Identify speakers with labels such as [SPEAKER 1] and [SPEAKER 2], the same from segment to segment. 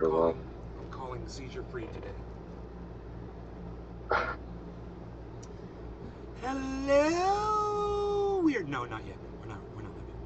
[SPEAKER 1] everyone.
[SPEAKER 2] I'm calling seizure free today. Hello. Weird. No, not yet. We're not live yet.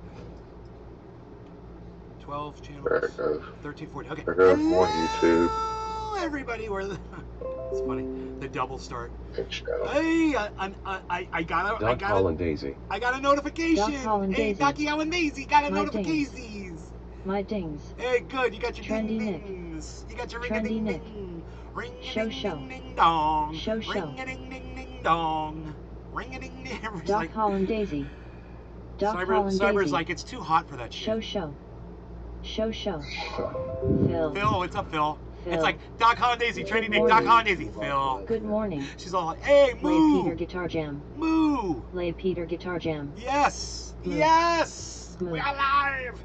[SPEAKER 2] 12 channels.
[SPEAKER 1] There it goes.
[SPEAKER 2] 1340. Okay.
[SPEAKER 1] There goes one YouTube.
[SPEAKER 2] Hello, everybody. It's funny. The double start.
[SPEAKER 1] Hey,
[SPEAKER 2] I got
[SPEAKER 3] Doc Holland Daisy.
[SPEAKER 2] I got a notification.
[SPEAKER 4] Doc Holland
[SPEAKER 2] Hey,
[SPEAKER 4] Daisy.
[SPEAKER 2] Docky Holland Daisy got a
[SPEAKER 4] My
[SPEAKER 2] notifications.
[SPEAKER 4] My dings.
[SPEAKER 2] Hey, good. You got your
[SPEAKER 4] Trendy
[SPEAKER 2] ding
[SPEAKER 4] Nick.
[SPEAKER 2] dings. You got your ring a
[SPEAKER 4] Trendy
[SPEAKER 2] ding
[SPEAKER 4] Nick.
[SPEAKER 2] ding. Ring a
[SPEAKER 4] Show
[SPEAKER 2] ding
[SPEAKER 4] show.
[SPEAKER 2] ding ding dong.
[SPEAKER 4] Show show.
[SPEAKER 2] Ring a ding ding ding dong. Ring a ding ding.
[SPEAKER 4] Doc Holland Daisy. Doc Holland
[SPEAKER 2] Cyber's
[SPEAKER 4] Daisy.
[SPEAKER 2] like, it's too hot for that shit.
[SPEAKER 4] Show show. Show show.
[SPEAKER 2] Phil, what's up, Phil?
[SPEAKER 4] Phil.
[SPEAKER 2] It's like Doc Holland Daisy,
[SPEAKER 4] Good
[SPEAKER 2] Trendy Nick,
[SPEAKER 4] morning.
[SPEAKER 2] Doc Holland Daisy, Phil.
[SPEAKER 4] Good morning.
[SPEAKER 2] She's all like, hey,
[SPEAKER 4] Lay
[SPEAKER 2] moo!
[SPEAKER 4] Peter Guitar Jam.
[SPEAKER 2] Moo!
[SPEAKER 4] Lay Peter Guitar Jam.
[SPEAKER 2] Yes!
[SPEAKER 4] Moo.
[SPEAKER 2] Yes!
[SPEAKER 4] Moo.
[SPEAKER 2] We are live!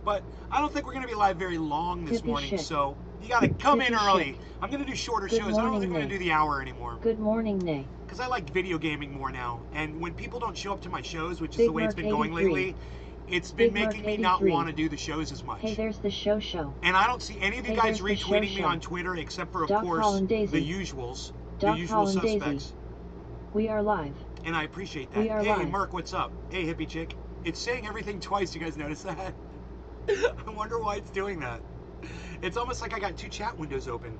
[SPEAKER 2] But I don't think we're going to be live very long this
[SPEAKER 4] Tippy
[SPEAKER 2] morning,
[SPEAKER 4] shit.
[SPEAKER 2] so you got to come in
[SPEAKER 4] Tippy
[SPEAKER 2] early.
[SPEAKER 4] shit.
[SPEAKER 2] I'm going to do shorter
[SPEAKER 4] Good
[SPEAKER 2] shows. I don't
[SPEAKER 4] morning,
[SPEAKER 2] think we're going to
[SPEAKER 4] Nick.
[SPEAKER 2] do the hour anymore.
[SPEAKER 4] Good morning, Nay.
[SPEAKER 2] Because I like video gaming more now. And when people don't show up to my shows, which is
[SPEAKER 4] Big
[SPEAKER 2] the way it's
[SPEAKER 4] Mark
[SPEAKER 2] been going
[SPEAKER 4] 83.
[SPEAKER 2] lately, it's been
[SPEAKER 4] Big Mark
[SPEAKER 2] making me not
[SPEAKER 4] 83.
[SPEAKER 2] want to do the shows as much.
[SPEAKER 4] Hey, there's the show show.
[SPEAKER 2] And I don't see any of you
[SPEAKER 4] Hey,
[SPEAKER 2] guys
[SPEAKER 4] there's the show
[SPEAKER 2] retweeting me
[SPEAKER 4] show.
[SPEAKER 2] on Twitter, except for, of
[SPEAKER 4] Doc
[SPEAKER 2] course,
[SPEAKER 4] Holland
[SPEAKER 2] the
[SPEAKER 4] Daisy.
[SPEAKER 2] usuals,
[SPEAKER 4] Doc
[SPEAKER 2] the usual
[SPEAKER 4] Holland Daisy.
[SPEAKER 2] suspects.
[SPEAKER 4] We are live.
[SPEAKER 2] And I appreciate that.
[SPEAKER 4] We are
[SPEAKER 2] Hey,
[SPEAKER 4] live.
[SPEAKER 2] Merc, what's up? Hey, hippie chick. It's saying everything twice. You guys notice that? I wonder why it's doing that. It's almost like I got two chat windows open.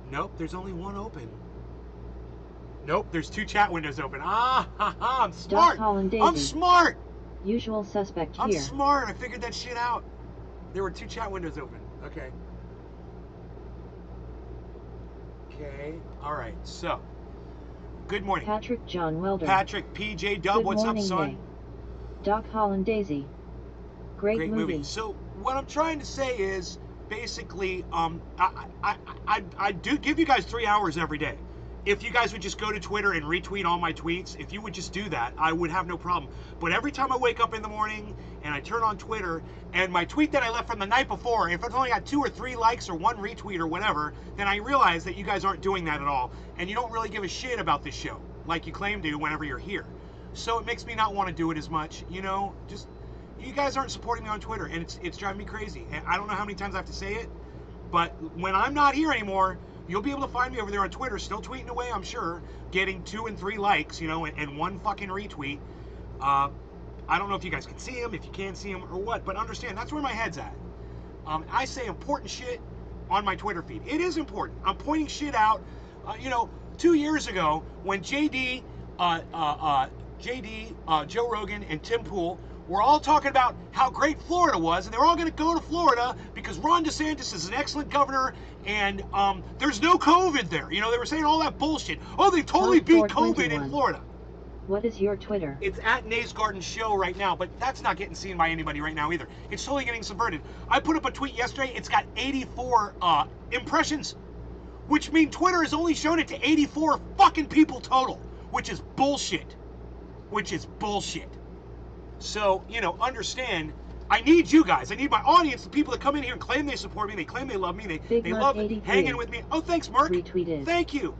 [SPEAKER 2] Nope, there's only one open. Nope, there's two chat windows open. Ah, ha, ha, I'm smart.
[SPEAKER 4] Holland
[SPEAKER 2] I'm
[SPEAKER 4] Daisy.
[SPEAKER 2] smart.
[SPEAKER 4] Usual suspect
[SPEAKER 2] I'm
[SPEAKER 4] here.
[SPEAKER 2] smart. I figured that shit out. There were two chat windows open. Okay. Okay. All right. So, good morning.
[SPEAKER 4] Patrick John Welder.
[SPEAKER 2] Patrick, PJ Dub,
[SPEAKER 4] Good
[SPEAKER 2] what's up,
[SPEAKER 4] morning,
[SPEAKER 2] son?
[SPEAKER 4] Nay. Doc Holland Daisy. Great movie.
[SPEAKER 2] So what I'm trying to say is basically, I do give you guys 3 hours every day. If you guys would just go to Twitter and retweet all my tweets, if you would just do that, I would have no problem. But every time I wake up in the morning and I turn on Twitter and my tweet that I left from the night before, if it's only got 2 or 3 likes or 1 retweet or whatever, then I realize that you guys aren't doing that at all. And you don't really give a shit about this show like you claim to whenever you're here. So it makes me not want to do it as much, you know, just, you guys aren't supporting me on Twitter and it's driving me crazy. And I don't know how many times I have to say it, but when I'm not here anymore, you'll be able to find me over there on Twitter, still tweeting away, I'm sure, getting 2 and 3 likes, you know, and 1 fucking retweet. I don't know if you guys can see them, if you can see them or what, but understand, that's where my head's at. I say important shit on my Twitter feed. It is important. I'm pointing shit out. You know, 2 years ago, when JD, Joe Rogan, and Tim Pool were all talking about how great Florida was, and they were all going to go to Florida because Ron DeSantis is an excellent governor, and there's no COVID there. You know, they were saying all that bullshit. Oh, they totally beat COVID in Florida.
[SPEAKER 4] What is your Twitter?
[SPEAKER 2] It's at Nays Garden Show right now, but that's not getting seen by anybody right now either. It's totally getting subverted. I put up a tweet yesterday. It's got 84 impressions, which mean Twitter has only shown it to 84 fucking people total, which is bullshit. Which is bullshit. So, you know, understand, I need you guys. I need my audience, the people that come in here and claim they support me, they claim they love me, they love hanging with me. Oh, thanks, Mark.
[SPEAKER 4] Retweeted.
[SPEAKER 2] Thank you.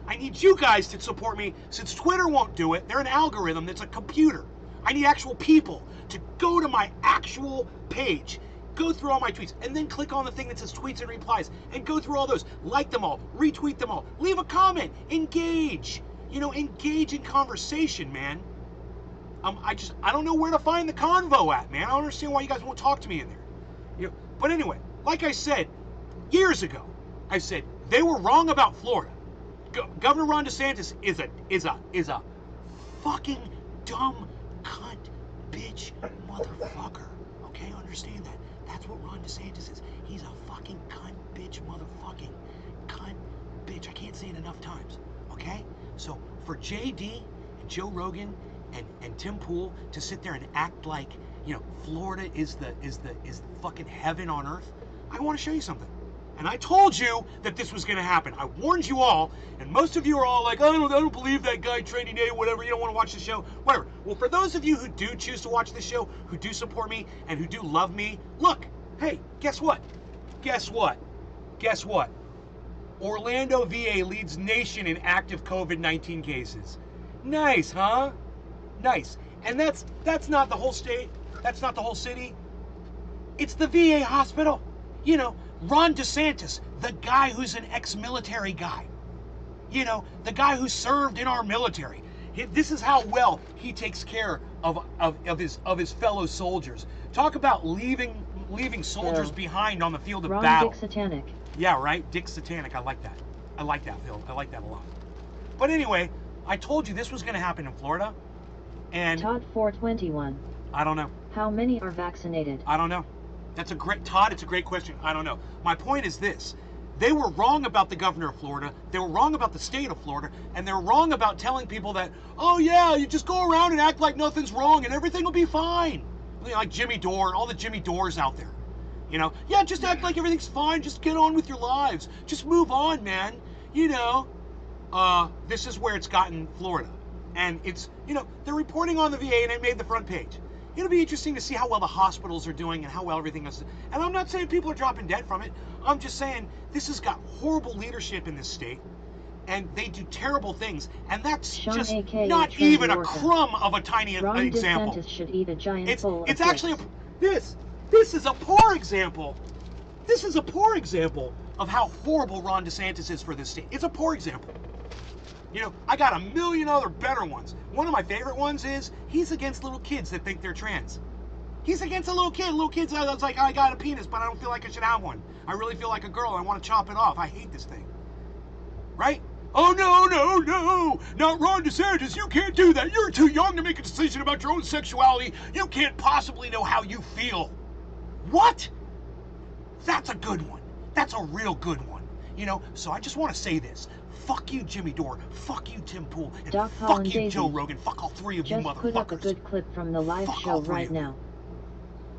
[SPEAKER 2] I need you guys to support me since Twitter won't do it. They're an algorithm that's a computer. I need actual people to go to my actual page, go through all my tweets, and then click on the thing that says tweets and replies, and go through all those, like them all, retweet them all, leave a comment, engage. You know, engage in conversation, man. I don't know where to find the convo at, man. I don't understand why you guys won't talk to me in there. You know, but anyway, like I said years ago, I said they were wrong about Florida. Governor Ron DeSantis is a fucking dumb cunt, bitch, motherfucker. Okay, understand that. That's what Ron DeSantis is. He's a fucking cunt, bitch, motherfucking cunt, bitch. I can't say it enough times. Okay, so for JD and Joe Rogan and Tim Pool to sit there and act like, you know, Florida is the fucking heaven on earth, I want to show you something. And I told you that this was going to happen. I warned you all, and most of you are all like, I don't believe that guy, Trendy Day, whatever, you don't want to watch the show, whatever. Well, for those of you who do choose to watch the show, who do support me, and who do love me, look, hey, guess what? Guess what? Guess what? Orlando, VA leads nation in active COVID-19 cases. Nice, huh? Nice. And that's not the whole state. That's not the whole city. It's the VA hospital. You know, Ron DeSantis, the guy who's an ex-military guy. You know, the guy who served in our military. This is how well he takes care of his fellow soldiers. Talk about leaving soldiers behind on the field of battle.
[SPEAKER 4] Dick Satanic.
[SPEAKER 2] Yeah, right? Dick Satanic. I like that. I like that, Phil. I like that a lot. But anyway, I told you this was going to happen in Florida. And
[SPEAKER 4] Todd 421.
[SPEAKER 2] I don't know.
[SPEAKER 4] How many are vaccinated?
[SPEAKER 2] I don't know. That's a great, Todd, it's a great question. I don't know. My point is this. They were wrong about the governor of Florida. They were wrong about the state of Florida. And they're wrong about telling people that, oh yeah, you just go around and act like nothing's wrong and everything will be fine. You know, like Jimmy Dore, all the Jimmy Dores out there. You know, yeah, just act like everything's fine. Just get on with your lives. Just move on, man. You know, this is where it's gotten Florida. And it's, you know, they're reporting on the VA and it made the front page. It'll be interesting to see how well the hospitals are doing and how well everything is. And I'm not saying people are dropping dead from it. I'm just saying this has got horrible leadership in this state. And they do terrible things. And that's
[SPEAKER 4] Sean
[SPEAKER 2] just
[SPEAKER 4] AKA
[SPEAKER 2] not
[SPEAKER 4] Trent
[SPEAKER 2] even a
[SPEAKER 4] Yorka.
[SPEAKER 2] crumb of a tiny
[SPEAKER 4] Ron
[SPEAKER 2] example.
[SPEAKER 4] DeSantis should eat a giant bowl
[SPEAKER 2] It's
[SPEAKER 4] of
[SPEAKER 2] actually
[SPEAKER 4] dicks.
[SPEAKER 2] this is a poor example. This is a poor example of how horrible Ron DeSantis is for this state. It's a poor example. You know, I got a million other better ones. One of my favorite ones is he's against little kids that think they're trans. He's against a little kid. Little kid's like, I got a penis, but I don't feel like I should have one. I really feel like a girl. I want to chop it off. I hate this thing. Right? Oh, no, not Ron DeSantis. You can't do that. You're too young to make a decision about your own sexuality. You can't possibly know how you feel. What? That's a good one. That's a real good one. You know, so I just want to say this. Fuck you, Jimmy Dore. Fuck you, Tim Pool. And
[SPEAKER 4] Doc
[SPEAKER 2] fuck
[SPEAKER 4] Holland
[SPEAKER 2] you,
[SPEAKER 4] Daisy.
[SPEAKER 2] Joe Rogan. Fuck all three of you
[SPEAKER 4] Just put up a
[SPEAKER 2] motherfuckers.
[SPEAKER 4] good clip from the live
[SPEAKER 2] Fuck
[SPEAKER 4] show
[SPEAKER 2] all three
[SPEAKER 4] right
[SPEAKER 2] of you.
[SPEAKER 4] now.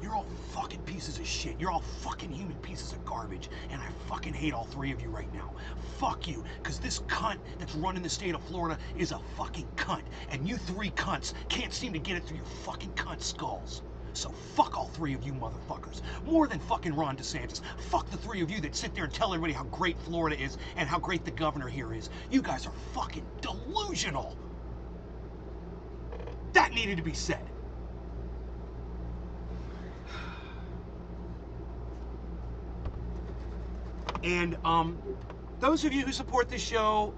[SPEAKER 2] You're all fucking pieces of shit. You're all fucking human pieces of garbage. And I fucking hate all three of you right now. Fuck you. Because this cunt that's running the state of Florida is a fucking cunt. And you three cunts can't seem to get it through your fucking cunt skulls. So fuck all three of you motherfuckers. More than fucking Ron DeSantis. Fuck the three of you that sit there and tell everybody how great Florida is and how great the governor here is. You guys are fucking delusional. That needed to be said. And those of you who support this show,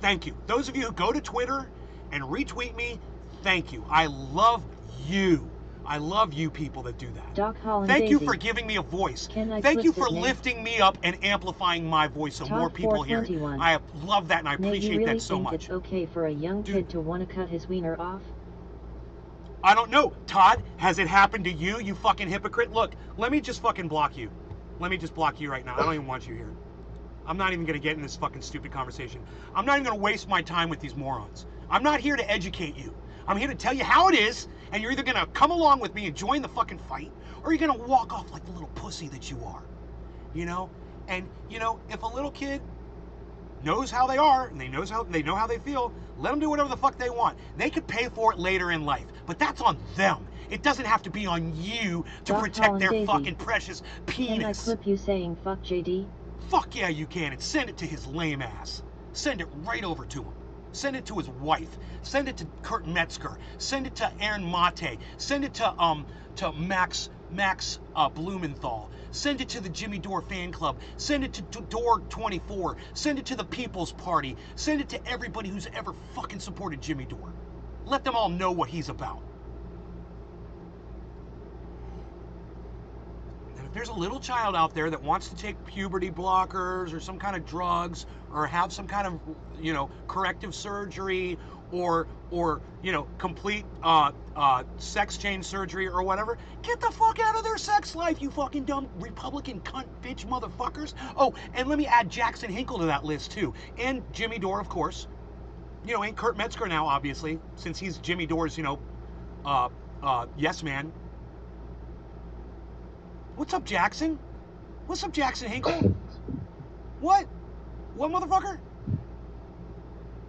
[SPEAKER 2] thank you. Those of you who go to Twitter and retweet me, thank you. I love you. I love you people that do that.
[SPEAKER 4] Doc Holland
[SPEAKER 2] Thank you
[SPEAKER 4] Daisy.
[SPEAKER 2] for giving me a voice.
[SPEAKER 4] Can I
[SPEAKER 2] Thank you
[SPEAKER 4] clip
[SPEAKER 2] for
[SPEAKER 4] his name?
[SPEAKER 2] lifting me up and amplifying my voice so
[SPEAKER 4] Todd
[SPEAKER 2] more people hear it.
[SPEAKER 4] 421.
[SPEAKER 2] I love that and I
[SPEAKER 4] Nate, you
[SPEAKER 2] appreciate
[SPEAKER 4] really
[SPEAKER 2] that so
[SPEAKER 4] think
[SPEAKER 2] much.
[SPEAKER 4] it's okay for a young
[SPEAKER 2] Dude.
[SPEAKER 4] kid to want to cut his wiener off?
[SPEAKER 2] I don't know. Todd, has it happened to you, you fucking hypocrite? Look, let me just fucking block you. Let me just block you right now. I don't even want you here. I'm not even going to get in this fucking stupid conversation. I'm not even going to waste my time with these morons. I'm not here to educate you. I'm here to tell you how it is, and you're either going to come along with me and join the fucking fight, or you're going to walk off like the little pussy that you are. You know? And, you know, if a little kid knows how they are, and they know how they feel, let them do whatever the fuck they want. They could pay for it later in life, but that's on them. It doesn't have to be on you to
[SPEAKER 4] Doc
[SPEAKER 2] protect
[SPEAKER 4] Holland
[SPEAKER 2] their
[SPEAKER 4] Daisy.
[SPEAKER 2] fucking precious
[SPEAKER 4] Can I
[SPEAKER 2] penis.
[SPEAKER 4] clip you saying fuck JD?
[SPEAKER 2] Fuck yeah, you can, and send it to his lame ass. Send it right over to him. Send it to his wife. Send it to Kurt Metzger. Send it to Aaron Mate. Send it to Max Blumenthal. Send it to the Jimmy Dore fan club. Send it to Dore 24. Send it to the People's Party. Send it to everybody who's ever fucking supported Jimmy Dore. Let them all know what he's about. And if there's a little child out there that wants to take puberty blockers or some kind of drugs or have some kind of, you know, corrective surgery or you know, complete sex change surgery or whatever, get the fuck out of their sex life, you fucking dumb Republican cunt bitch motherfuckers. Oh, and let me add Jackson Hinkle to that list too, and Jimmy Dore, of course. You know, and Kurt Metzger now, obviously, since he's Jimmy Dore's, you know, yes man. What's up, Jackson? What's up, Jackson Hinkle? What? What, motherfucker?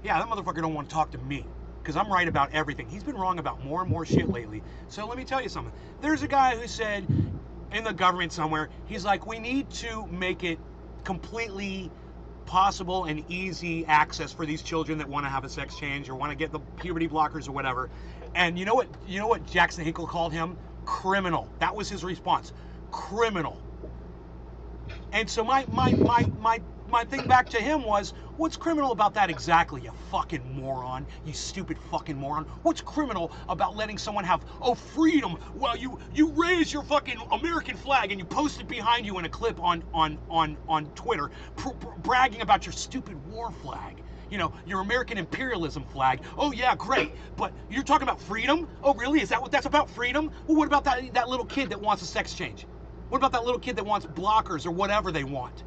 [SPEAKER 2] Yeah, that motherfucker don't want to talk to me, because I'm right about everything. He's been wrong about more and more shit lately. So let me tell you something. There's a guy who said in the government somewhere, he's like, we need to make it completely possible and easy access for these children that want to have a sex change or want to get the puberty blockers or whatever. And you know what Jackson Hinkle called him? Criminal. That was his response. criminal. And so my thing back to him was, what's criminal about that exactly, you fucking moron? You stupid fucking moron. What's criminal about letting someone have, freedom while you raise your fucking American flag and you post it behind you in a clip on Twitter, bragging about your stupid war flag? You know, your American imperialism flag. Oh yeah, great. But you're talking about freedom? Oh really? Is that what that's about, freedom? Well, what about that little kid that wants a sex change? What about that little kid that wants blockers or whatever they want?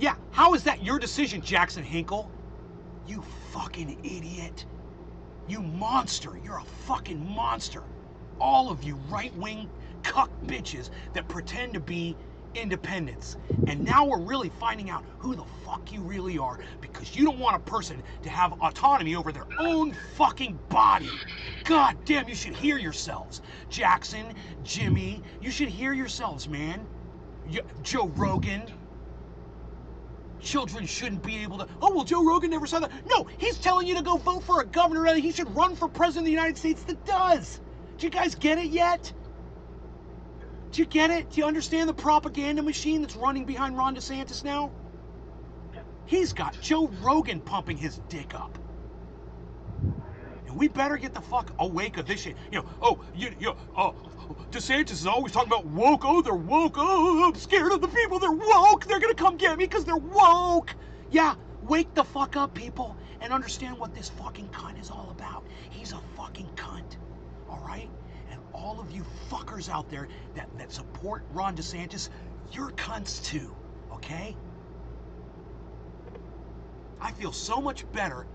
[SPEAKER 2] Yeah, how is that your decision, Jackson Hinkle? You fucking idiot. You monster. You're a fucking monster. All of you right-wing cuck bitches that pretend to be independents. And now we're really finding out who the fuck you really are, because you don't want a person to have autonomy over their own fucking body. God damn, you should hear yourselves. Jackson, Jimmy, you should hear yourselves, man. Joe Rogan. Children shouldn't be able to, oh, well, Joe Rogan never saw that. No, he's telling you to go vote for a governor that he should run for president of the United States that does. Do you guys get it yet? Do you get it? Do you understand the propaganda machine that's running behind Ron DeSantis now? He's got Joe Rogan pumping his dick up. And we better get the fuck awake of this shit. You know, DeSantis is always talking about woke. Oh, they're woke. Oh, I'm scared of the people. They're woke. They're gonna come get me because they're woke. Yeah, wake the fuck up, people, and understand what this fucking cunt is all about. He's a fucking cunt, all right? And all of you fuckers out there that support Ron DeSantis, you're cunts too, okay? I feel so much better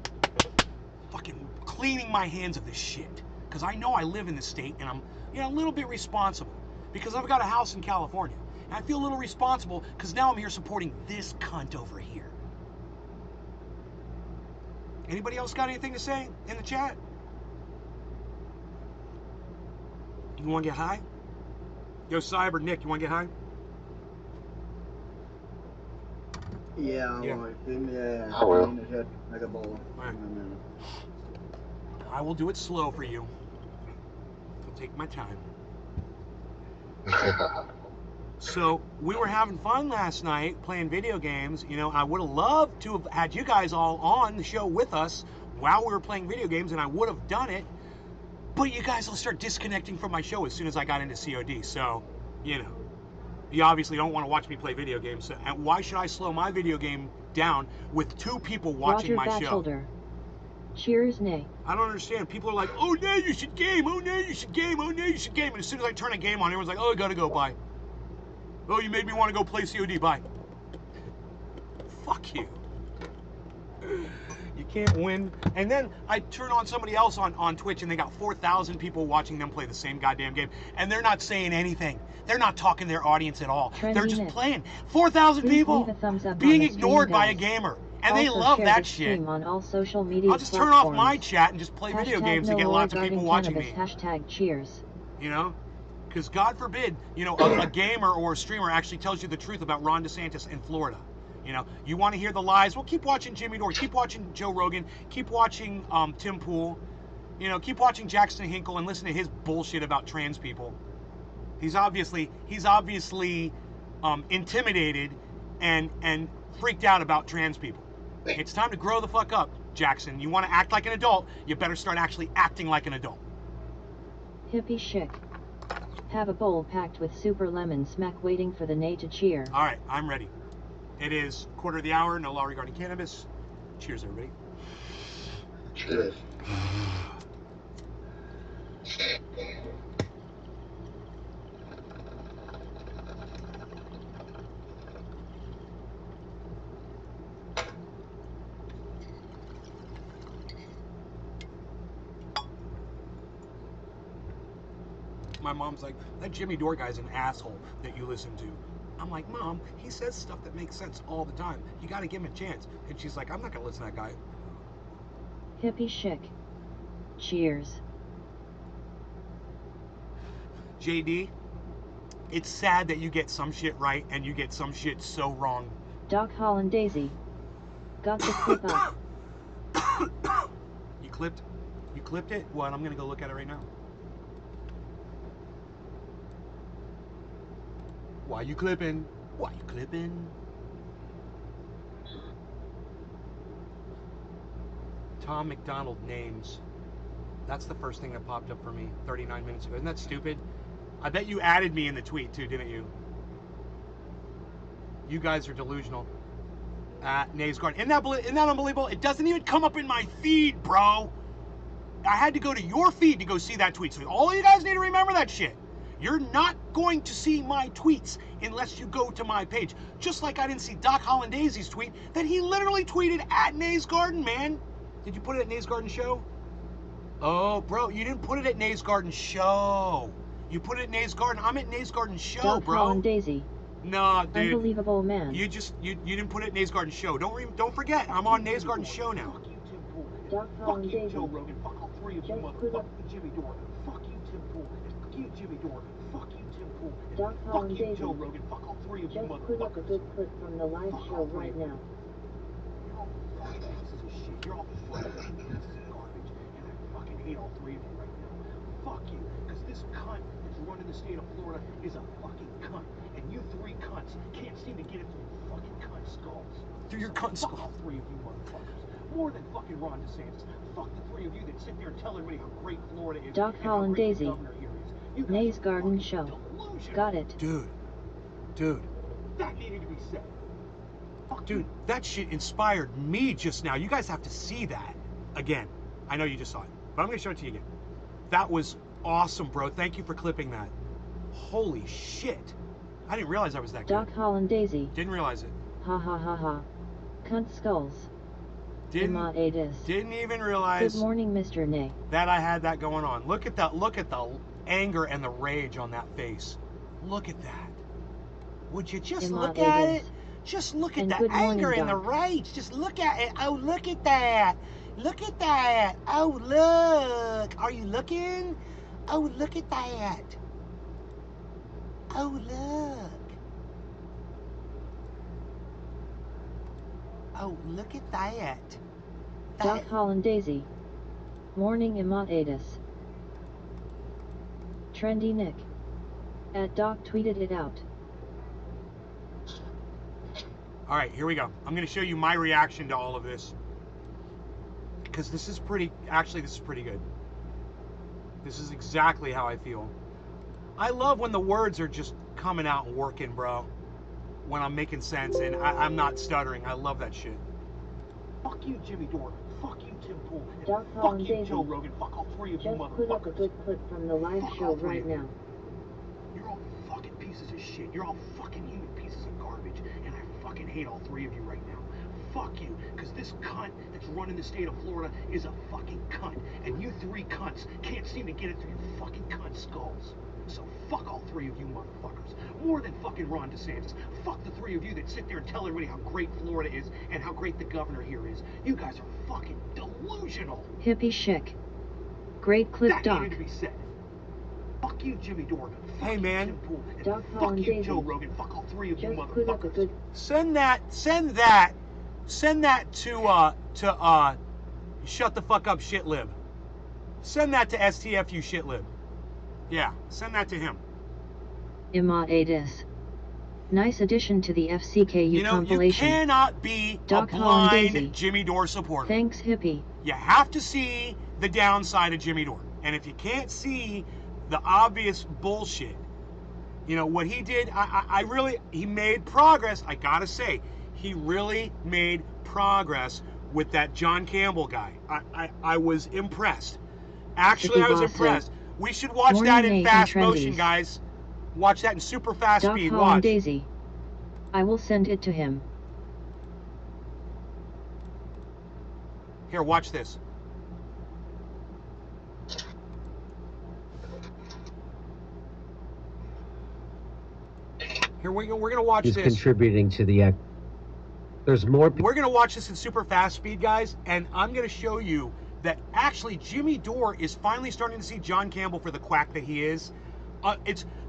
[SPEAKER 2] fucking cleaning my hands of this shit, because I know I live in this state and I'm, you know, a little bit responsible because I've got a house in California. And I feel a little responsible because now I'm here supporting this cunt over here. Anybody else got anything to say in the chat? You want to get high? Yo, Cyber, Nick, you want to get high?
[SPEAKER 3] Yeah,
[SPEAKER 2] Yeah.
[SPEAKER 1] I will.
[SPEAKER 3] Like a bowl.
[SPEAKER 2] Right. I will do it slow for you. I'll take my time. So we were having fun last night playing video games. You know, I would have loved to have had you guys all on the show with us while we were playing video games, and I would have done it. But you guys will start disconnecting from my show as soon as I got into COD. So, you know, you obviously don't want to watch me play video games. So, and why should I slow my video game down with two people watching
[SPEAKER 4] Roger
[SPEAKER 2] my show?
[SPEAKER 4] Batchelder. Cheers, nay.
[SPEAKER 2] I don't understand. People are like, oh, no, you should game. Oh, no, you should game. Oh, no, you should game. And as soon as I turn a game on, everyone's like, oh, I gotta go. Bye. Oh, you made me want to go play COD. Bye. Fuck you. You can't win. And then I turn on somebody else on Twitch and they got 4,000 people watching them play the same goddamn game. And they're not saying anything. They're not talking to their audience at all.
[SPEAKER 4] Trendy
[SPEAKER 2] They're just
[SPEAKER 4] Nick.
[SPEAKER 2] playing. 4,000
[SPEAKER 4] Please
[SPEAKER 2] people
[SPEAKER 4] leave a thumbs up
[SPEAKER 2] being
[SPEAKER 4] on the stream,
[SPEAKER 2] ignored by a
[SPEAKER 4] guys.
[SPEAKER 2] gamer. And
[SPEAKER 4] Also
[SPEAKER 2] they love
[SPEAKER 4] share
[SPEAKER 2] that
[SPEAKER 4] the
[SPEAKER 2] shit.
[SPEAKER 4] stream on all social media
[SPEAKER 2] I'll just turn off my
[SPEAKER 4] platforms.
[SPEAKER 2] chat and just play video
[SPEAKER 4] Hashtag
[SPEAKER 2] games
[SPEAKER 4] no
[SPEAKER 2] and get
[SPEAKER 4] law
[SPEAKER 2] lots of
[SPEAKER 4] regarding
[SPEAKER 2] people watching
[SPEAKER 4] cannabis.
[SPEAKER 2] me.
[SPEAKER 4] Hashtag cheers.
[SPEAKER 2] You know? Because God forbid, you know, a gamer or a streamer actually tells you the truth about Ron DeSantis in Florida. You know, you want to hear the lies? Well, keep watching Jimmy Dore, keep watching Joe Rogan, keep watching Tim Pool, you know, keep watching Jackson Hinkle and listen to his bullshit about trans people. He's obviously intimidated and freaked out about trans people. It's time to grow the fuck up, Jackson. You want to act like an adult, you better start actually acting like an adult.
[SPEAKER 4] Hippie chic. Have a bowl packed with super lemon smack waiting for the nay to cheer.
[SPEAKER 2] All right, I'm ready. It is quarter of the hour, no law regarding cannabis. Cheers, everybody.
[SPEAKER 1] Cheers.
[SPEAKER 2] My mom's like, that Jimmy Dore guy's an asshole that you listen to. I'm like, Mom, he says stuff that makes sense all the time. You got to give him a chance. And she's like, I'm not going to listen to that guy.
[SPEAKER 4] Hippie chic. Cheers.
[SPEAKER 2] JD, it's sad that you get some shit right and you get some shit so wrong.
[SPEAKER 4] Doc Holland Daisy. Got the clip up.
[SPEAKER 2] You clipped? You clipped it? What? I'm going to go look at it right now. Why you clipping? Why you clipping? Tom McDonald names. That's the first thing that popped up for me 39 minutes ago. Isn't that stupid? I bet you added me in the tweet too, didn't you? You guys are delusional. At Nays Garden. Isn't that unbelievable? It doesn't even come up in my feed, bro. I had to go to your feed to go see that tweet. So all of you guys need to remember that shit. You're not going to see my tweets unless you go to my page. Just like I didn't see Doc Hollandaise's tweet that he literally tweeted at Nays Garden, man. Did you put it at Nays Garden Show? Oh, bro, you didn't put it at Nays Garden Show. You put it at Nays Garden. I'm at Nays Garden Show,
[SPEAKER 4] Doc
[SPEAKER 2] bro.
[SPEAKER 4] Hollandaise.
[SPEAKER 2] No, dude.
[SPEAKER 4] Unbelievable man.
[SPEAKER 2] You didn't put it at Nays Garden Show. Don't forget, I'm on Nays Garden Show now.
[SPEAKER 5] Fuck you, Tim Pool.
[SPEAKER 4] Doc
[SPEAKER 5] Fuck you,
[SPEAKER 4] Hollandaise.
[SPEAKER 5] Joe Rogan. Fuck all three of you,
[SPEAKER 4] Just put
[SPEAKER 5] motherfucker.
[SPEAKER 4] up-
[SPEAKER 5] Fuck you, Jimmy Dore. Fuck you, Tim Pool. Fuck you, Jimmy Dore. Fuck you, Tim Pool.
[SPEAKER 4] Doc
[SPEAKER 5] Fuck you,
[SPEAKER 4] Hollandaise.
[SPEAKER 5] Joe Rogan. Fuck all three of you,
[SPEAKER 4] Just put up a
[SPEAKER 5] motherfuckers.
[SPEAKER 4] good clip from the live show right now.
[SPEAKER 5] You're all fucking pieces of shit. You're all fucking pieces of garbage. And I fucking hate all three of you right now. Fuck you. Because this cunt that's running the state of Florida is a fucking cunt. And you three cunts can't seem to get it through your fucking cunt skulls.
[SPEAKER 2] Through your
[SPEAKER 5] So
[SPEAKER 2] cunt
[SPEAKER 5] fuck
[SPEAKER 2] skull.
[SPEAKER 5] all three of you motherfuckers. More than fucking Ron DeSantis. Fuck the three of you that sit there and tell everybody how great Florida is.
[SPEAKER 4] Doc
[SPEAKER 5] and how great the
[SPEAKER 4] Hollandaise.
[SPEAKER 5] governor here is. You guys
[SPEAKER 4] Nays
[SPEAKER 5] are
[SPEAKER 4] Garden
[SPEAKER 5] fucking
[SPEAKER 4] Show.
[SPEAKER 5] delusional.
[SPEAKER 4] Got it.
[SPEAKER 2] Dude.
[SPEAKER 5] That needed to be said. Fuck
[SPEAKER 2] Dude,
[SPEAKER 5] you.
[SPEAKER 2] that shit inspired me just now. You guys have to see that again. I know you just saw it, but I'm gonna show it to you again. That was awesome, bro. Thank you for clipping that. Holy shit. I didn't realize I was that
[SPEAKER 4] Doc
[SPEAKER 2] good.
[SPEAKER 4] Hollandaise.
[SPEAKER 2] Didn't realize it.
[SPEAKER 4] Ha ha ha ha. Cunt skulls.
[SPEAKER 2] Didn't
[SPEAKER 4] Imatis.
[SPEAKER 2] even
[SPEAKER 4] Good
[SPEAKER 2] realize
[SPEAKER 4] morning, Mr. Nay.
[SPEAKER 2] that I had that going on. Look at that. Look at the anger and the rage on that face. Look at that. Would you just look at it? Just look at
[SPEAKER 4] And
[SPEAKER 2] the
[SPEAKER 4] good morning,
[SPEAKER 2] anger and the
[SPEAKER 4] Doc.
[SPEAKER 2] rage. Just look at it. Oh, look at that. Look at that. Oh, look. Are you looking? Oh, look at that. Oh, look. Oh, look at that.
[SPEAKER 4] Doc Hollandaise. Morning Imatis. Trendy Nick. At Doc tweeted it out.
[SPEAKER 2] All right, here we go. I'm going to show you my reaction to all of this. Because this is pretty, actually, this is pretty good. This is exactly how I feel. I love when the words are just coming out and working, bro. When I'm making sense and I'm not stuttering. I love that shit.
[SPEAKER 5] Fuck you, Jimmy Dore. Fuck you, Tim Pool. And
[SPEAKER 4] Doc
[SPEAKER 5] fuck you,
[SPEAKER 4] Hollandaise.
[SPEAKER 5] Joe Rogan. Fuck all three of you
[SPEAKER 4] Just put up a
[SPEAKER 5] motherfuckers.
[SPEAKER 4] good clip from the live
[SPEAKER 5] Fuck
[SPEAKER 4] show
[SPEAKER 5] all three
[SPEAKER 4] right
[SPEAKER 5] of you.
[SPEAKER 4] now.
[SPEAKER 5] You're all fucking pieces of shit. You're all fucking human pieces of garbage. And I fucking hate all three of you right now. Fuck you. Because this cunt that's running the state of Florida is a fucking cunt. And you three cunts can't seem to get it through your fucking cunt skulls. So fuck all three of you motherfuckers. More than fucking Ron DeSantis. Fuck the three of you that sit there and tell everybody how great Florida is and how great the governor here is. You guys are fucking delusional.
[SPEAKER 4] Hippie chic. Great clip,
[SPEAKER 5] That
[SPEAKER 4] Doc.
[SPEAKER 5] needed to be said. Fuck you, Jimmy Dore. Fuck
[SPEAKER 2] Hey,
[SPEAKER 5] you,
[SPEAKER 2] man.
[SPEAKER 5] Tim Pool. And
[SPEAKER 4] Doc
[SPEAKER 5] fuck you,
[SPEAKER 4] Hollandaise.
[SPEAKER 5] Joe Rogan. Fuck all three of you
[SPEAKER 4] Just put up a
[SPEAKER 5] motherfuckers.
[SPEAKER 4] good.
[SPEAKER 2] Send that to shut the fuck up shitlib. Send that to STFU shitlib. Yeah, send that to him.
[SPEAKER 4] Imatis. Nice addition to the FCKU
[SPEAKER 2] You know, you
[SPEAKER 4] compilation.
[SPEAKER 2] cannot be
[SPEAKER 4] Doc
[SPEAKER 2] a blind
[SPEAKER 4] Hollandaise.
[SPEAKER 2] Jimmy Dore supporter.
[SPEAKER 4] Thanks, Hippie.
[SPEAKER 2] You have to see the downside of Jimmy Dore. And if you can't see the obvious bullshit, you know, what he did, he made progress. I gotta say, he really made progress with that John Campbell guy. I was impressed. Actually, I was
[SPEAKER 4] Hippie
[SPEAKER 2] impressed. We should watch
[SPEAKER 4] Morning,
[SPEAKER 2] that in
[SPEAKER 4] Nathan
[SPEAKER 2] fast motion,
[SPEAKER 4] Trendies.
[SPEAKER 2] guys. Watch that in super fast
[SPEAKER 4] Doc
[SPEAKER 2] speed. Watch.
[SPEAKER 4] Hollandaise. I will send it to him.
[SPEAKER 2] Here, watch this. Here we're gonna watch
[SPEAKER 6] He's
[SPEAKER 2] this.
[SPEAKER 6] contributing to the. There's more.
[SPEAKER 2] We're gonna watch this in super fast speed, guys, and I'm gonna show you that actually Jimmy Dore is finally starting to see John Campbell for the quack that he is.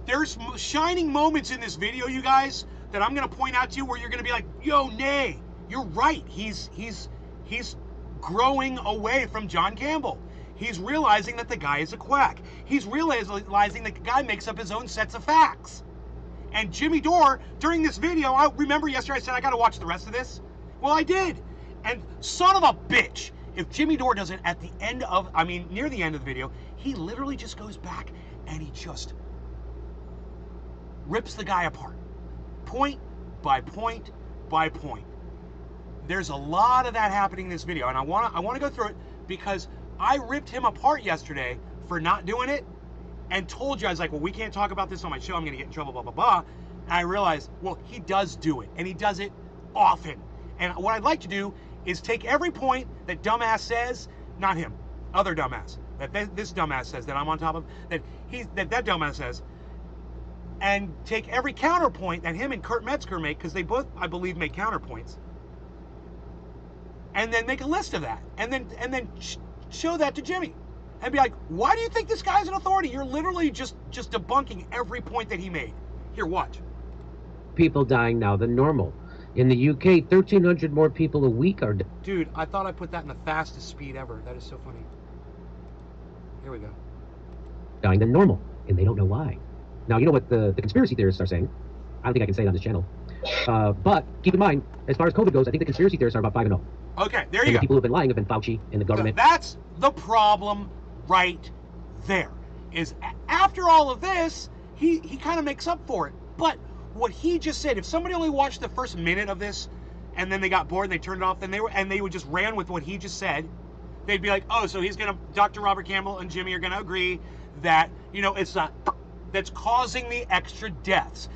[SPEAKER 2] There's shining moments in this video, you guys, that I'm gonna point out to you where you're gonna be like, "Yo, Nay, you're right. He's growing away from John Campbell. He's realizing that the guy is a quack. He's realizing that the guy makes up his own sets of facts." And Jimmy Dore, during this video, I remember yesterday I said I got to watch the rest of this. Well, I did. And son of a bitch, if Jimmy Dore doesn't at the end of, I mean, near the end of the video, he literally just goes back and he just rips the guy apart. Point by point by point. There's a lot of that happening in this video, and I want to go through it because I ripped him apart yesterday for not doing it and told you, I was like, well, we can't talk about this on my show. I'm going to get in trouble, blah, blah, blah. And I realized, well, he does do it, and he does it often. And what I'd like to do is take every point that dumbass says, not him, other dumbass, that this dumbass says that I'm on top of, that dumbass says, and take every counterpoint that him and Kurt Metzger make, because they both, I believe, make counterpoints, and then make a list of that, and then show that to Jimmy, and be like, why do you think this guy's an authority? You're literally just debunking every point that he made. Here, watch.
[SPEAKER 6] People dying now than normal. In the UK, 1,300 more people a week are
[SPEAKER 2] Dude, I thought I put that in the fastest speed ever. That is so funny. Here we go.
[SPEAKER 6] dying than normal, and they don't know why. Now, you know what the conspiracy theorists are saying? I don't think I can say it on this channel. But keep in mind, as far as COVID goes, I think the conspiracy theorists are about 5-0.
[SPEAKER 2] Okay, there
[SPEAKER 6] And
[SPEAKER 2] you
[SPEAKER 6] the
[SPEAKER 2] go.
[SPEAKER 6] people who have been lying have been Fauci and the government.
[SPEAKER 2] That's the problem right there. Is after all of this, he kind of makes up for it. But what he just said, if somebody only watched the first minute of this and then they got bored and they turned it off, then they would just ran with what he just said, they'd be like, oh, so Dr. Robert Campbell and Jimmy are gonna agree that, you know, it's not that's causing the extra deaths.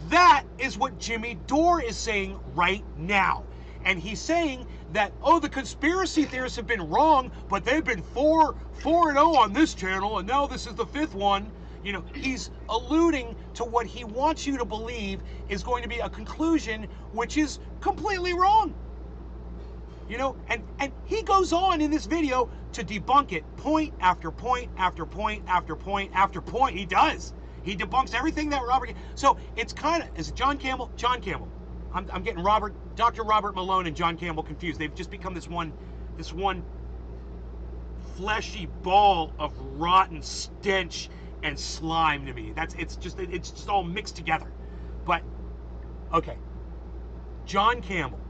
[SPEAKER 2] That is what Jimmy Dore is saying right now. And he's saying that, oh, the conspiracy theorists have been wrong, but they've been 4-0 on this channel, and now this is the 5th one. You know, he's alluding to what he wants you to believe is going to be a conclusion, which is completely wrong. You know, and he goes on in this video to debunk it point after point after point after point after point. He does. He debunks everything that Robert. So it's kind of, is it John Campbell? John Campbell. I'm getting Dr. Robert Malone and John Campbell confused. They've just become this one fleshy ball of rotten stench and slime to me. It's just all mixed together. But okay, John Campbell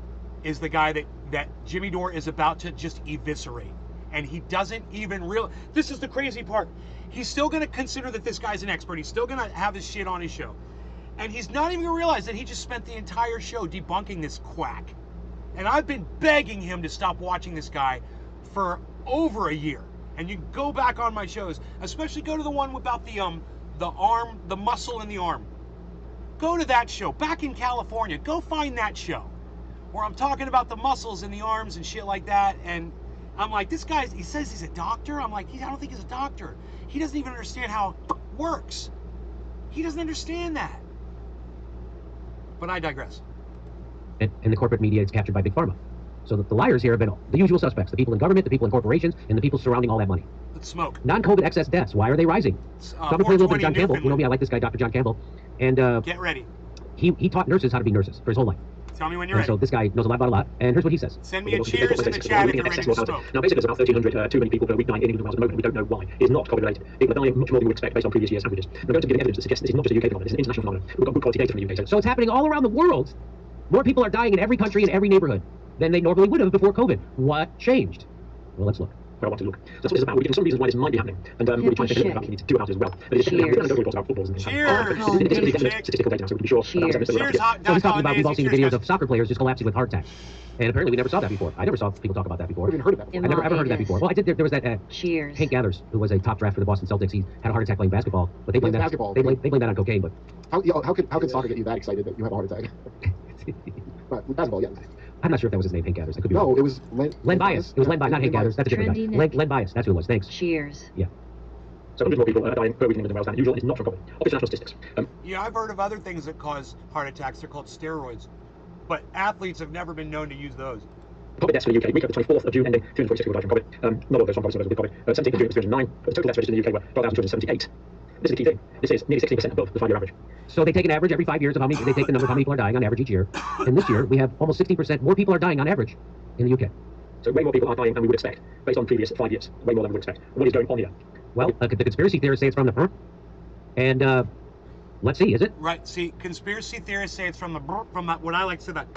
[SPEAKER 2] is the guy that Jimmy Dore is about to just eviscerate, and he doesn't even realize. This is the crazy part. He's still going to consider that this guy's an expert. He's still going to have his shit on his show. And he's not even going to realize that he just spent the entire show debunking this quack. And I've been begging him to stop watching this guy for over a year. And you can go back on my shows, especially go to the one about the arm, the muscle in the arm. Go to that show, back in California. Go find that show where I'm talking about the muscles in the arms and shit like that. And I'm like, this guy, he says he's a doctor. I'm like, I don't think he's a doctor. He doesn't even understand how it works. He doesn't understand that. But I digress.
[SPEAKER 6] And the corporate media is captured by Big Pharma. So the liars here have been the usual suspects, the people in government, the people in corporations, and the people surrounding all that money.
[SPEAKER 2] Let's smoke.
[SPEAKER 6] Non-COVID excess deaths, why are they rising? So I'm going to play a little bit of John Campbell. You know me, I like this guy, Dr. John Campbell. And
[SPEAKER 2] get ready.
[SPEAKER 6] He taught nurses how to be nurses for his whole life.
[SPEAKER 2] Tell me when you're
[SPEAKER 6] And
[SPEAKER 2] ready.
[SPEAKER 6] so this guy knows a lot about a lot. And here's what he says.
[SPEAKER 2] Send me a cheers in the chat if you're ready to smoke.
[SPEAKER 6] Now, basically, there's about 1,300 too many people per week dying in England at the moment. We don't know why. It is not COVID-related. People are dying much more than we would expect based on previous years' averages. We're going to be giving evidence to suggest this is not just a UK phenomenon. It's an international phenomenon. We've got good quality data from the UK. So it's happening all around the world. More people are dying in every country, in every neighborhood, than they normally would have before COVID. What changed? Well, let's look. Well, I want to look. So that's what it's about. We're given some reasons why this might be happening. And we're trying to think about what we need to do about it as well. But it's definitely about footballs and statistical data, so we can be sure.
[SPEAKER 2] Cheers, hot
[SPEAKER 6] So he's talking about, we've all seen
[SPEAKER 2] Cheers,
[SPEAKER 6] videos
[SPEAKER 2] guys.
[SPEAKER 6] of soccer players just collapsing with heart attacks. And apparently we never saw that before. I never saw people talk about that before.
[SPEAKER 1] I've even heard of that before.
[SPEAKER 6] I never ever heard of that before. Well, I did. There was that
[SPEAKER 4] Cheers.
[SPEAKER 6] Hank Gathers, who was a top draft for the Boston Celtics. He had a heart attack playing basketball, but they blame that.
[SPEAKER 1] Basketball.
[SPEAKER 6] They blame that on cocaine, but
[SPEAKER 1] How could soccer get you that excited that you have a heart attack? But with basketball, yeah.
[SPEAKER 6] I'm not sure if that was his name, Hank Gathers. I could be
[SPEAKER 1] No,
[SPEAKER 6] wrong.
[SPEAKER 1] it was
[SPEAKER 6] Len Bias. It was Len Bias, not Hank Gathers. That's a different
[SPEAKER 4] Trendy
[SPEAKER 6] guy.
[SPEAKER 4] Nick.
[SPEAKER 6] Len Bias. That's who it was. Thanks.
[SPEAKER 4] Cheers.
[SPEAKER 6] Yeah.
[SPEAKER 1] So 100 more people dying per week in England and Wales than usual. It's not from COVID. Official national statistics.
[SPEAKER 2] Yeah, I've heard of other things that cause heart attacks. They're called steroids. But athletes have never been known to use those.
[SPEAKER 1] COVID deaths for the UK, week of the 24th of June, ending 246 people died from COVID. Not all of those from COVID, some of those with COVID. 17th of June was 309, but the total deaths registered in the UK were 12,278. This is the key thing. This is nearly 16% above the 5-year average. So they take an average every 5 years of how many, they take the number of how many people are dying on average each year. And this year, we have almost 16% more people are dying on average in the UK. So way more people are dying than we would expect, based on previous 5 years. Way more than we would expect. What is going on here?
[SPEAKER 6] Well, the conspiracy theorists say it's from the front. And Let's see, is it?
[SPEAKER 2] Right. See, conspiracy theorists say it's from the burp, from that, what I like to say that.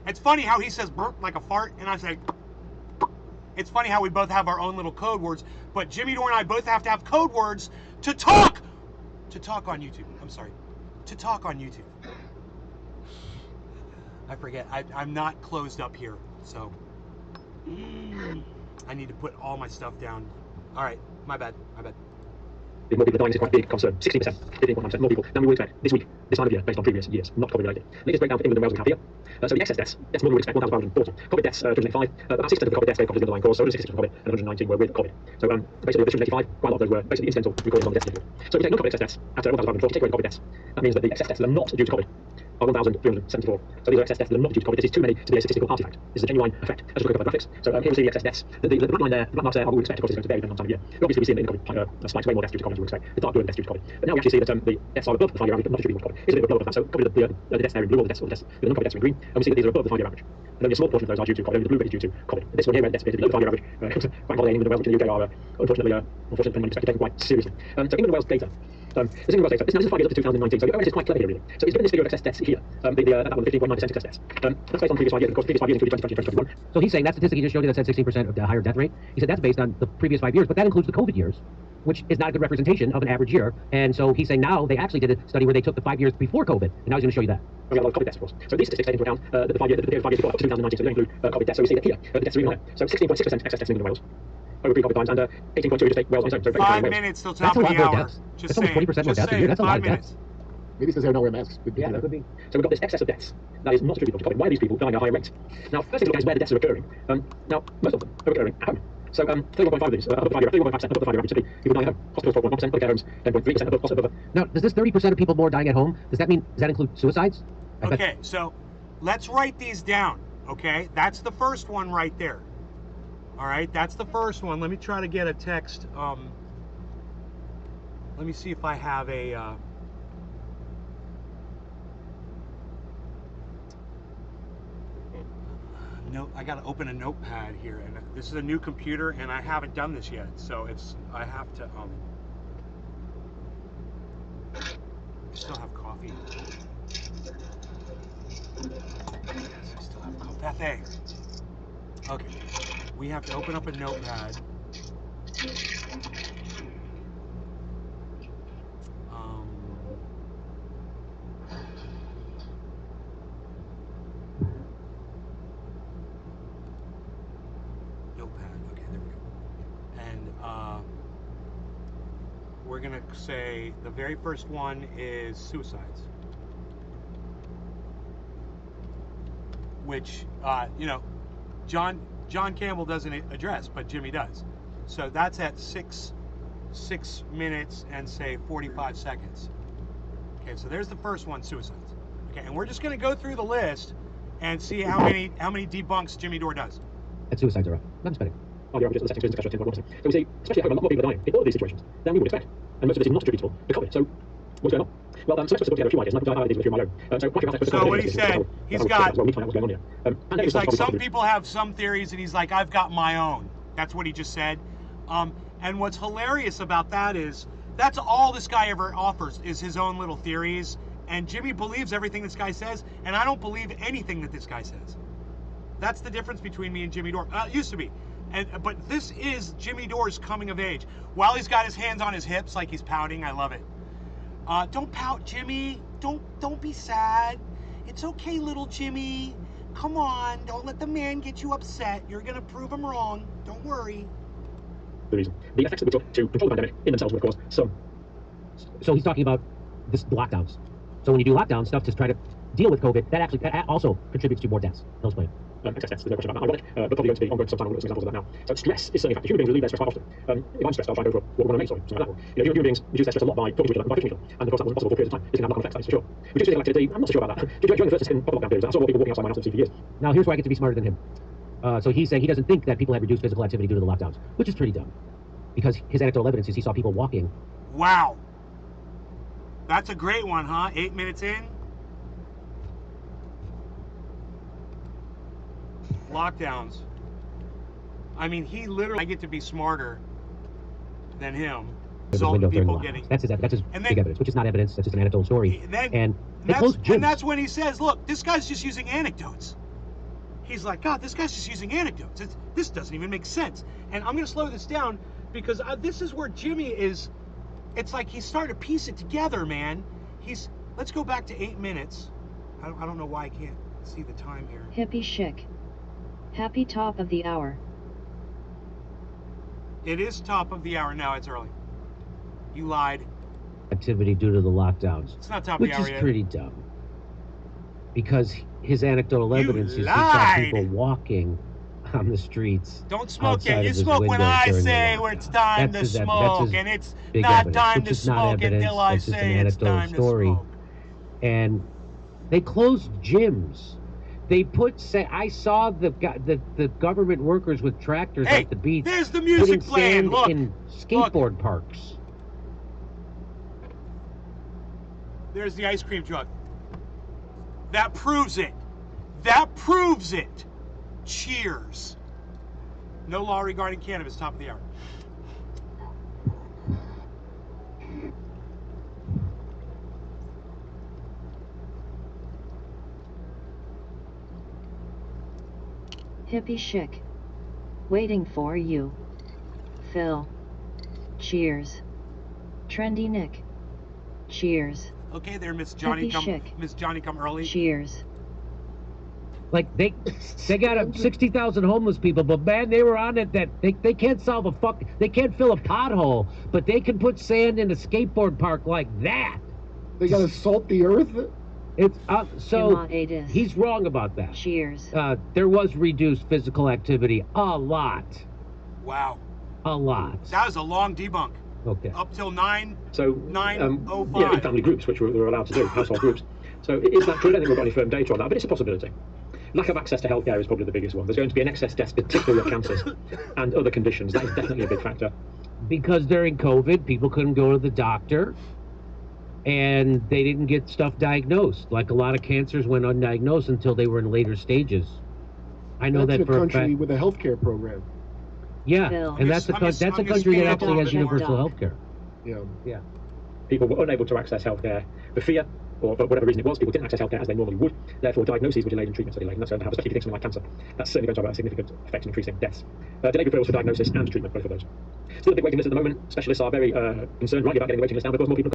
[SPEAKER 2] It's funny how he says burp like a fart, and I say. It's funny how we both have our own little code words, but Jimmy Dore and I both have to have code words to talk on YouTube. I'm sorry, to talk on YouTube. I forget. I'm not closed up here, so I need to put all my stuff down. All right, my bad.
[SPEAKER 1] More people dying is quite a big concern. 16%, 15.9% more people than we would expect this week, this time of year, based on previous years, not COVID related. Latest breakdown for England and Wales we have here. So the excess deaths more than we would expect, 1,540. COVID deaths, 285. About 6% of the COVID deaths gave COVID as the underlying cause, so 66% from COVID and 119 were with COVID. So basically, of the 285, quite a lot of those were basically incidental recordings on the death certificate. So if we take no COVID excess deaths after 1,540, take away the COVID deaths, that means that the excess deaths that are not due to COVID are 1,374. So these are excess deaths that are not due to COVID. This is too many to be a statistical artifact. This is a genuine effect. As we look at the graphics, so here we see the excess deaths. The black line there, the black marks there are what we expect. Of course, it's going to vary depending on time of year. We obviously see in the COVID spikes way more deaths due to COVID as we would expect. The dark blue are the deaths due to COVID. But now we actually see that the deaths are above the 5-year average, but not attributable to COVID. It's a bit of a blow up. So COVID, the deaths there in blue, or the non-COVID deaths are in green, and we see that these are above the 5-year average. And only a small portion of those are due to COVID. Only the blue bit is due to COVID. This one here, where the deaths appear to be below the 5-year average, bank holiday in England and Wales, which in the UK are unfortunately when expected taken quite seriously. So England and Wales data. This is England and Wales data. This is 5 years up to 2019. So the ONS is quite clever here, really. So it's given this figure of excess deaths here. That one, 15.9% excess deaths. That's based on previous 5 years. Of course, previous 5 years included 2020 and 2021.
[SPEAKER 6] So he's saying that statistic he just showed you that said 16% of the higher death rate. He said that's based on the previous 5 years, but that includes the COVID years, which is not a good representation of an average year. And so he's saying now they actually did a study where they took the 5 years before COVID, and now he's going to show you that.
[SPEAKER 1] We have a lot of COVID deaths, of course. So these statistics take into account the period of 5 years before, up to 2019, so they include COVID deaths. So we see that here, the deaths are even higher. So 16.6% excess deaths in England and Wales over pre-COVID times, and 18.2 just take Wales on its own. So
[SPEAKER 2] 5 minutes till top
[SPEAKER 6] that's a
[SPEAKER 2] of
[SPEAKER 6] lot
[SPEAKER 2] the
[SPEAKER 6] more
[SPEAKER 2] hour.
[SPEAKER 6] deaths.
[SPEAKER 2] Just
[SPEAKER 6] That's almost 20% more deaths a year. That's a lot of deaths.
[SPEAKER 3] Maybe because they're not wearing masks.
[SPEAKER 6] Yeah, that could be.
[SPEAKER 1] So we've got this excess of deaths that is not attributable to COVID. Why are these people dying at a higher rate? Now, first thing to look at is where the deaths are occurring. Now, most of them are occurring at home. So 31.5 of these, above the 5-year, 31.5% above the 5-year average, simply people dying at home. Hospitals 12.1%, public care homes 10.3%, above hospital above.
[SPEAKER 6] Now, does this 30% of people more dying at home, does that include suicides?
[SPEAKER 2] Okay, so let's write these down, okay? That's the first one right there. All right, that's the first one. Let me try to get a text. Let me see if I have a... No, I got to open a notepad here, and this is a new computer, and I haven't done this yet, so I have to still have coffee. Yes, I still have coffee. Pepe. Okay, we have to open up a notepad. We're gonna say the very first one is suicides, which John Campbell doesn't address, but Jimmy does. So that's at 6 minutes and say 45 seconds. Okay, so there's the first one, suicides. Okay, and we're just gonna go through the list and see how many debunks Jimmy Dore does.
[SPEAKER 6] And suicides are up. Not spending.
[SPEAKER 1] The averages, the second special 10.1%. So we see, especially at home, a lot more people are dying in all of these situations than we would expect. And most of this is not attributable to COVID. So what's going on? Well, so let's put together a few ideas, and I'll these with my own.
[SPEAKER 2] So what he said, he's got,
[SPEAKER 1] well, we find out what's going on here.
[SPEAKER 2] he's like, some people have some theories, and he's like, I've got my own. That's what he just said. And what's hilarious about that is, that's all this guy ever offers is his own little theories. And Jimmy believes everything this guy says, and I don't believe anything that this guy says. That's the difference between me and Jimmy Dore. It used to be. But this is Jimmy Dore's coming of age. While he's got his hands on his hips like he's pouting, I love it. Don't pout, Jimmy. Don't be sad. It's okay, little Jimmy. Come on, don't let the man get you upset. You're gonna prove him wrong. Don't worry.
[SPEAKER 1] The reason. The effects that we took to control the pandemic in themselves were, of course, some.
[SPEAKER 6] So he's talking about the lockdowns. So when you do lockdown stuff to try to deal with COVID, that also contributes to more deaths. He'll explain.
[SPEAKER 1] Excess deaths, there's no question about that. Ironic, but probably going to be ongoing sometime. We'll look at some examples of that now. So stress is certainly a factor. Human beings relieve their stress quite often. If I'm stressed, I'll try and go for what we want to make, something like that. Human beings reduce their stress a lot by talking to each other and by pushing each other. And of course, that wasn't possible for periods of time. This can have knock-on effects, that's for sure. Reduce physical activity, I'm not so sure about that. During the first and second lockdown periods, I saw more people walking outside my house than I've seen for years.
[SPEAKER 6] Now, here's where I get to be smarter than him. So he's saying he doesn't think that people have reduced physical activity due to the lockdowns, which is pretty dumb. Because his anecdotal evidence is he saw people walking.
[SPEAKER 2] Wow. That's a great one, huh? 8 minutes in. Lockdowns. I mean, he literally, I get to be smarter than him. result
[SPEAKER 6] window
[SPEAKER 2] of
[SPEAKER 6] during
[SPEAKER 2] people
[SPEAKER 6] lockdowns.
[SPEAKER 2] getting.
[SPEAKER 6] That's just
[SPEAKER 2] And
[SPEAKER 6] big
[SPEAKER 2] then-
[SPEAKER 6] evidence, which is not evidence. That's just an anecdotal story.
[SPEAKER 2] And
[SPEAKER 6] They closed gyms.
[SPEAKER 2] that's when he says, "Look, this guy's just using anecdotes." He's like, "God, this guy's just using anecdotes. This doesn't even make sense." And I'm gonna slow this down because this is where Jimmy is. It's like he's starting to piece it together, man. Let's go back to 8 minutes. I don't know why I can't see the time here.
[SPEAKER 4] Hippie chic. Happy top of the hour.
[SPEAKER 2] It is top of the hour now. It's early. You lied.
[SPEAKER 6] Activity due to the lockdowns,
[SPEAKER 2] It's not top of
[SPEAKER 6] which
[SPEAKER 2] the hour
[SPEAKER 6] is
[SPEAKER 2] yet.
[SPEAKER 6] pretty dumb. Because his anecdotal
[SPEAKER 2] You
[SPEAKER 6] evidence is he saw
[SPEAKER 2] lied.
[SPEAKER 6] people walking on the streets.
[SPEAKER 2] Don't smoke
[SPEAKER 6] outside
[SPEAKER 2] it.
[SPEAKER 6] of
[SPEAKER 2] You
[SPEAKER 6] his
[SPEAKER 2] smoke when
[SPEAKER 6] window
[SPEAKER 2] I
[SPEAKER 6] during the
[SPEAKER 2] say where it's
[SPEAKER 6] lockdown.
[SPEAKER 2] time
[SPEAKER 6] That's
[SPEAKER 2] to
[SPEAKER 6] his-
[SPEAKER 2] smoke,
[SPEAKER 6] that's his
[SPEAKER 2] and it's
[SPEAKER 6] big
[SPEAKER 2] not
[SPEAKER 6] evidence,
[SPEAKER 2] time
[SPEAKER 6] which
[SPEAKER 2] to
[SPEAKER 6] is not
[SPEAKER 2] smoke
[SPEAKER 6] evidence,
[SPEAKER 2] until I
[SPEAKER 6] that's just an
[SPEAKER 2] say it's
[SPEAKER 6] anecdotal
[SPEAKER 2] time
[SPEAKER 6] story.
[SPEAKER 2] to smoke.
[SPEAKER 6] And they closed gyms. They I saw the government workers with tractors
[SPEAKER 2] Hey,
[SPEAKER 6] at the beach
[SPEAKER 2] there's the
[SPEAKER 6] putting
[SPEAKER 2] music playing.
[SPEAKER 6] sand
[SPEAKER 2] Look,
[SPEAKER 6] in skateboard parks.
[SPEAKER 2] there's the ice cream truck. That proves it. That proves it. Cheers. No law regarding cannabis. Top of the hour.
[SPEAKER 4] Hippie chic. Waiting for you. Phil. Cheers. Trendy Nick. Cheers.
[SPEAKER 2] Okay, there, Miss Johnny.
[SPEAKER 4] Hippie chic.
[SPEAKER 2] Miss Johnny, come early.
[SPEAKER 4] Cheers.
[SPEAKER 6] Like they got 60,000 homeless people, but man, they were on it that they can't solve they can't fill a pothole, but they can put sand in a skateboard park like that.
[SPEAKER 3] They gotta salt the earth.
[SPEAKER 6] It's so
[SPEAKER 4] Imadeus.
[SPEAKER 6] he's wrong about that.
[SPEAKER 4] Cheers.
[SPEAKER 6] There was reduced physical activity, a lot.
[SPEAKER 2] Wow.
[SPEAKER 6] A lot.
[SPEAKER 2] That was a long debunk.
[SPEAKER 6] Okay.
[SPEAKER 2] Up till 9.
[SPEAKER 1] So,
[SPEAKER 2] 9:05.
[SPEAKER 1] yeah, in family groups, which we're allowed to do, household groups. So, is that true? I don't think we've got any firm data on that, but it's a possibility. Lack of access to healthcare is probably the biggest one. There's going to be an excess deaths, particularly of cancers and other conditions. That is definitely a big factor.
[SPEAKER 6] Because during COVID, people couldn't go to the doctor, and they didn't get stuff diagnosed. Like a lot of cancers went undiagnosed until they were in later stages. I know
[SPEAKER 3] That's
[SPEAKER 6] that
[SPEAKER 3] a
[SPEAKER 6] for a
[SPEAKER 3] country
[SPEAKER 6] fact.
[SPEAKER 3] with a healthcare program.
[SPEAKER 6] Yeah,
[SPEAKER 4] Bill.
[SPEAKER 6] and that's a
[SPEAKER 2] I'm just
[SPEAKER 6] country that
[SPEAKER 2] speaking
[SPEAKER 6] actually
[SPEAKER 2] up
[SPEAKER 6] has
[SPEAKER 2] a little bit
[SPEAKER 6] universal
[SPEAKER 4] more.
[SPEAKER 6] health care.
[SPEAKER 3] Yeah.
[SPEAKER 1] People were unable to access healthcare for fear, or for whatever reason it was. People didn't access healthcare as they normally would. Therefore, diagnoses were delayed and treatments were delayed. And that's going to have, especially if you think something like cancer, that's certainly going to have a significant effect in increasing deaths. Delayed referrals for diagnosis and treatment, both of those. Still a big waiting list at the moment. Specialists are very concerned, rightly, about getting the waiting list down because more people